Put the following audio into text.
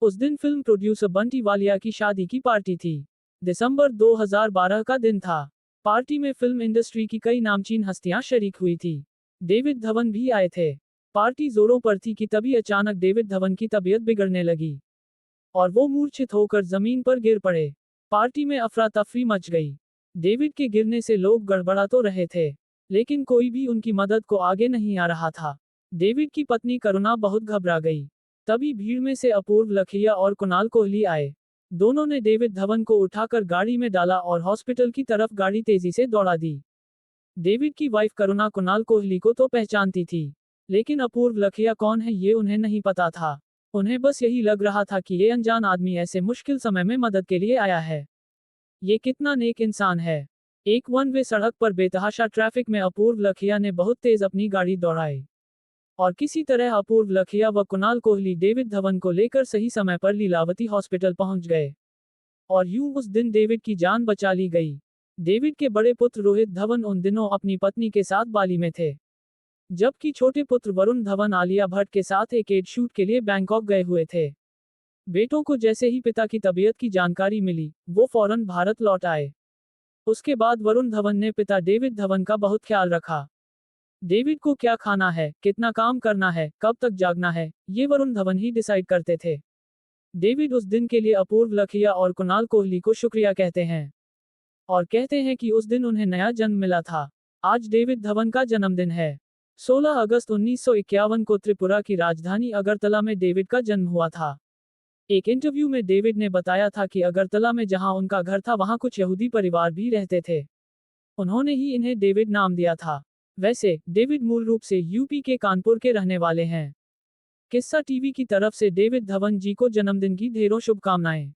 उस दिन film producer Bunty Walia की शादी की पार्टी थी। दिसंबर 2012 का दिन था। पार्टी में फिल्म इंडस्ट्री की कई नामचीन हस्तियां शरीक हुई थी। डेविड धवन भी आए थे। पार्टी जोरों पर थी कि तभी अचानक डेविड धवन की तबीयत बिगड़ने लगी और वो मूर्छित होकर जमीन पर गिर पड़े। पार्टी में अफरा तफरी मच गई। डेविड के गिरने से लोग गड़बड़ा तो रहे थे, लेकिन कोई भी उनकी मदद को आगे नहीं आ रहा था। डेविड की पत्नी करुणा बहुत घबरा गई। तभी भीड़ में से अपूर्व लखिया और कुणाल कोहली आए। दोनों ने डेविड धवन को उठाकर गाड़ी में डाला और हॉस्पिटल की तरफ गाड़ी तेजी से दौड़ा दी। डेविड की वाइफ करुणा कुणाल कोहली को तो पहचानती थी, लेकिन अपूर्व लखिया कौन है ये उन्हें नहीं पता था। उन्हें बस यही लग रहा था कि ये अनजान आदमी ऐसे मुश्किल समय में मदद के लिए आया है। ये कितना नेक इंसान है। एक वन वे सड़क पर बेतहाशा ट्रैफिक में अपूर्व लखिया ने बहुत तेज अपनी गाड़ी दौड़ाई और किसी तरह अपूर्व लखिया व कुणाल कोहली डेविड धवन को लेकर सही समय पर लीलावती हॉस्पिटल पहुंच गए और यूं उस दिन डेविड की जान बचा ली गई। डेविड के बड़े पुत्र रोहित धवन उन दिनों अपनी पत्नी के साथ बाली में थे, जबकि छोटे पुत्र वरुण धवन आलिया भट्ट के साथ एक एड शूट के लिए बैंकॉक गए हुए थे। बेटों को जैसे ही पिता की तबीयत की जानकारी मिली, वो फौरन भारत लौट आए। उसके बाद वरुण धवन ने पिता डेविड धवन का बहुत ख्याल रखा। डेविड को क्या खाना है, कितना काम करना है, कब तक जागना है, ये वरुण धवन ही डिसाइड करते थे। डेविड उस दिन के लिए अपूर्व लखिया और कुणाल कोहली को शुक्रिया कहते हैं और कहते हैं कि उस दिन उन्हें नया जन्म मिला था। आज डेविड धवन का जन्मदिन है। 16 अगस्त 1951 को त्रिपुरा की राजधानी अगरतला में डेविड का जन्म हुआ था। एक इंटरव्यू में डेविड ने बताया था कि अगरतला में जहां उनका घर था वहां कुछ यहूदी परिवार भी रहते थे। उन्होंने ही इन्हें डेविड नाम दिया था। वैसे डेविड मूल रूप से यूपी के कानपुर के रहने वाले हैं। किस्सा टीवी की तरफ से डेविड धवन जी को जन्मदिन की ढेरों शुभकामनाएं।